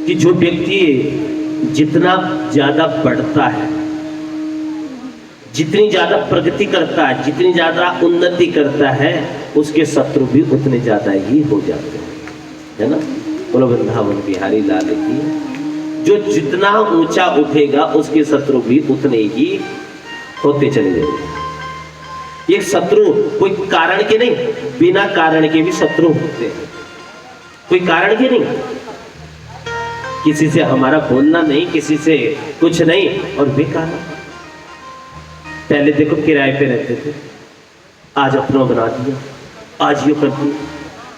कि जो व्यक्ति जितना ज्यादा बढ़ता है, जितनी ज्यादा प्रगति करता है, जितनी ज्यादा उन्नति करता है, उसके शत्रु भी उतने ज्यादा ही हो जाते हैं, है ना। बोलो वृंदावन बिहारी लाल की। जो जितना ऊंचा उठेगा उसके शत्रु भी उतने ही होते चले जाएंगे। ये शत्रु कोई कारण के नहीं, बिना कारण के भी शत्रु होते हैं। कोई कारण के नहीं, किसी से हमारा बोलना नहीं, किसी से कुछ नहीं, और बेकार। पहले देखो किराए पे रहते थे, आज अपना बना दिया, आज ये कर दिया।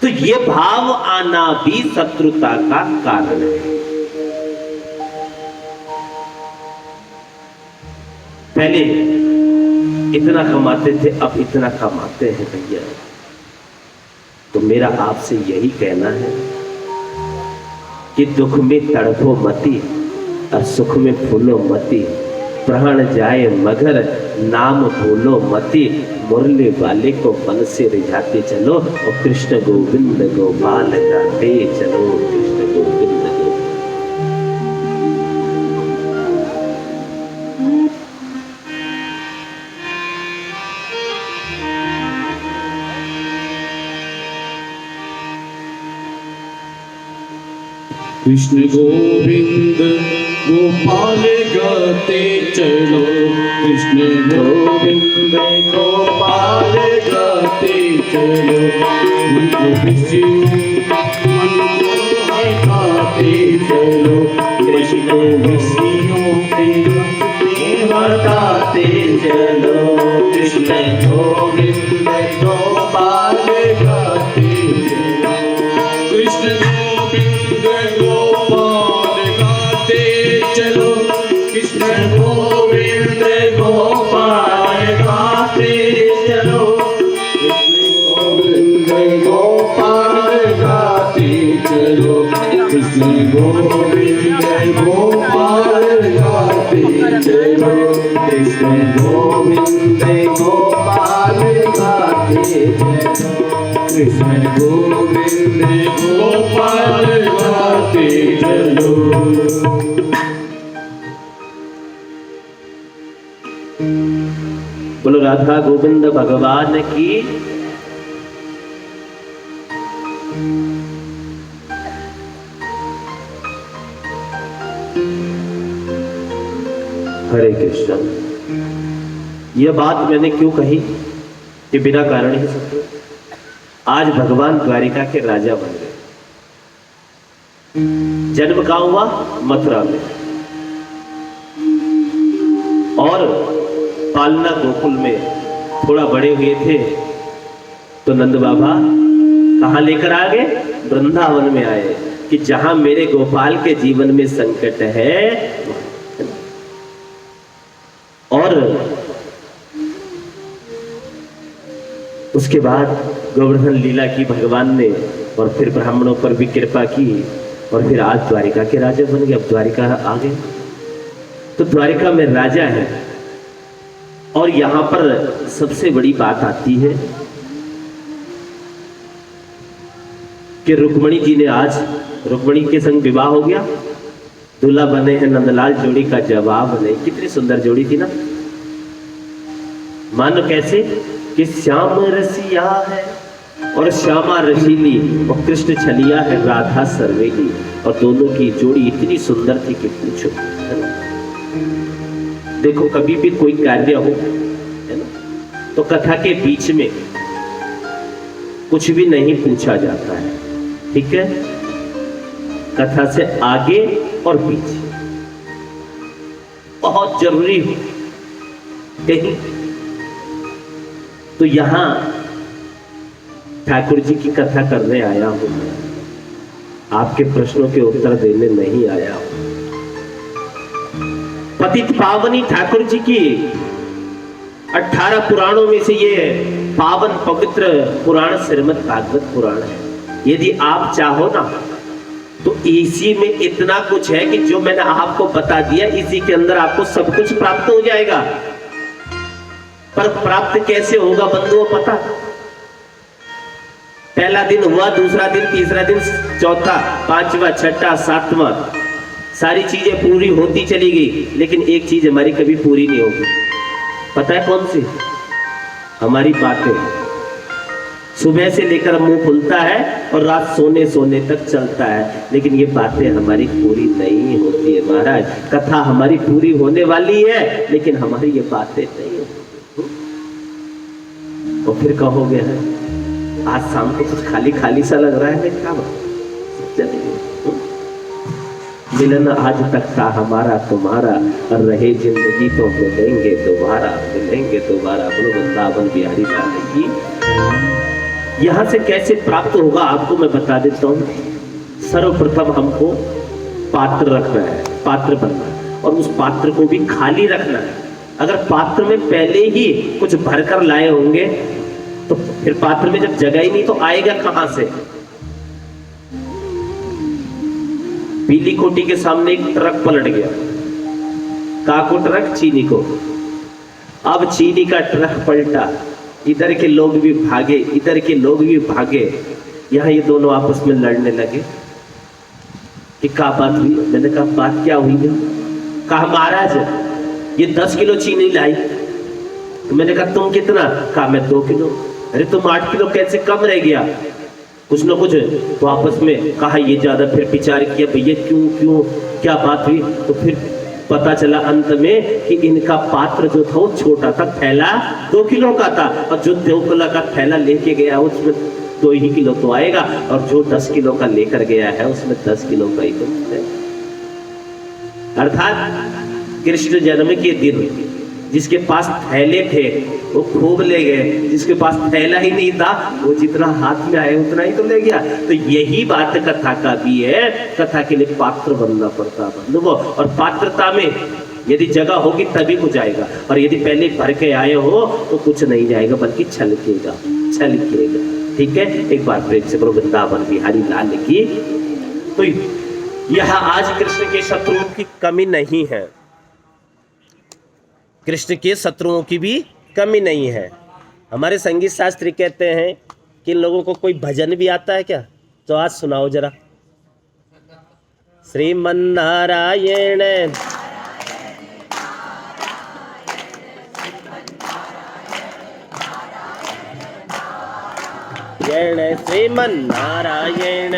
तो ये भाव आना भी शत्रुता का कारण है। पहले इतना कमाते थे, अब इतना कमाते हैं भैया। तो मेरा आपसे यही कहना है कि दुख में तड़पो मती और सुख में भूलो मती। प्राण जाए मगर नाम भूलो मती। मुरली वाले को मन से रिझाते चलो और कृष्ण गोविंद गोपाल गाते चलो। कृष्ण गोविंद कृष्ण गोविंद गोपाल गाते चलो। कृष्ण गोविंद गोपाल गाते चलो। मन को चलो। कृष्ण खुशियों से बताते चलो। कृष्ण गोविंद गोपाल गाते चलो। कृष्ण गोविंद गोपाल गाते चलो। कृष्ण गोविंद गोपाल गाते चलो। कृष्ण गोविंद गोपाल गाते चलो। कृष्ण गोविंद गोपाल गाते चलो। कृष्ण गोविंद गोपाल गाते चलो। कृष्ण गोविंद गोपाल गाते चलो। बोलो राधा गोविंद भगवान की। हरे कृष्ण। यह बात मैंने क्यों कही कि बिना कारण ही सब। आज भगवान द्वारिका के राजा बन गए। जन्म कहां हुआ? मथुरा में। और पालना गोकुल में थोड़ा बड़े हुए थे तो नंद बाबा कहां लेकर आ गए? वृंदावन में आए कि जहां मेरे गोपाल के जीवन में संकट है। और उसके बाद गोवर्धन लीला की भगवान ने, और फिर ब्राह्मणों पर भी कृपा की, और फिर आज द्वारिका के राजा बन गए। अब द्वारिका आ गए तो द्वारिका में राजा है। और यहां पर सबसे बड़ी बात आती है कि रुक्मणी जी ने आज, रुक्मणी के संग विवाह हो गया, दूल्हा बने हैं नंदलाल। जोड़ी का जवाब नहीं। कितनी सुंदर जोड़ी थी ना। मानो कैसे कि श्याम रसिया है और श्यामा रसीली और कृष्ण छलिया है, राधा सर्वेली। और दोनों की जोड़ी इतनी सुंदर थी कि पूछो। देखो कभी भी कोई कार्य हो, है ना, तो कथा के बीच में कुछ भी नहीं पूछा जाता है, ठीक है। कथा से आगे और पीछे बहुत जरूरी हो कहीं। तो यहां ठाकुर जी की कथा करने आया हूं, आपके प्रश्नों के उत्तर देने नहीं आया हूं। पतित पावनी ठाकुर जी की 18 पुराणों में से ये पावन पवित्र पुराण श्रीमद् भागवत पुराण है। यदि आप चाहो ना तो इसी में इतना कुछ है कि जो मैंने आपको बता दिया, इसी के अंदर आपको सब कुछ प्राप्त हो जाएगा। पर प्राप्त कैसे होगा बंधुओं? पता पहला दिन हुआ, दूसरा दिन, तीसरा दिन, चौथा, पांचवा, छठा, सातवां, सारी चीजें पूरी होती चली गई, लेकिन एक चीज हमारी कभी पूरी नहीं होगी। पता है कौन सी? हमारी बातें। सुबह से लेकर मुंह खुलता है और रात सोने सोने तक चलता है, लेकिन ये बातें हमारी पूरी नहीं होती है महाराज। कथा हमारी पूरी होने वाली है, लेकिन हमारी ये बातें नहीं होती। और फिर कहोगे है आज शाम को कुछ खाली खाली सा लग रहा है, क्या बात? चलिए, मिलन आज तक था हमारा तुम्हारा, और रहे जिंदगी तो मिलेंगे दोबारा, मिलेंगे दोबारा। बोलो वृंदावन बिहारी लाल की। यहां से कैसे प्राप्त होगा आपको मैं बता देता हूं। सर्वप्रथम हमको पात्र रखना है, पात्र बनना है, और उस पात्र को भी खाली रखना है। अगर पात्र में पहले ही कुछ भरकर लाए होंगे तो फिर पात्र में जब जगह ही नहीं तो आएगा कहां से? पीली कोठी के सामने एक ट्रक पलट गया। काको ट्रक? चीनी को। अब चीनी का ट्रक पलटा, इधर के लोग भी भागे, इधर के लोग भी भागे। यहां ये दोनों आपस में लड़ने लगे कि क्या बात हुई? मैंने कहा बात क्या हुई है? कहा महाराज ये 10 किलो चीनी लाई। तो मैंने कहा तुम कितना? कहा मैं 2 किलो। अरे तुम 8 किलो कैसे कम रह गया? कुछ ना कुछ तो आपस में कहा ये ज्यादा। फिर विचार किया भैया क्यों क्यों क्या बात हुई? तो फिर पता चला अंत में कि इनका पात्र जो था वो छोटा था, थैला 2 किलो का था, और जो 2 किलो का थैला लेके गया उसमें 2 ही किलो तो आएगा, और जो 10 किलो का लेकर गया है उसमें 10 किलो का ही तो है। अर्थात कृष्ण जन्म के दिन जिसके पास थैले थे वो खूब ले गए, जिसके पास थैला ही नहीं था वो जितना हाथ में आया उतना ही तो ले गया। तो यही बात कथा का भी है, कथा के लिए पात्र बनना पड़ता है। और पात्रता में यदि जगह होगी तभी कुछ आएगा, और यदि पहले भर के आए हो तो कुछ नहीं जाएगा बल्कि छलकेगा, छलकेगा। ठीक है, एक बार प्रेम से बोलो वृंदावन बिहारी लाल की। तो यह आज कृष्ण के शत्रुओं की कमी नहीं है, कृष्ण के शत्रुओं की भी कमी नहीं है। हमारे संगीत शास्त्री कहते हैं कि इन लोगों को कोई भजन भी आता है क्या? तो आज सुनाओ जरा। श्रीमन नारायण श्रीमन नारायण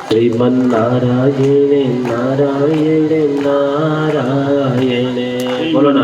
श्रीमन नारायण नारायण नारायण। बोलो ना।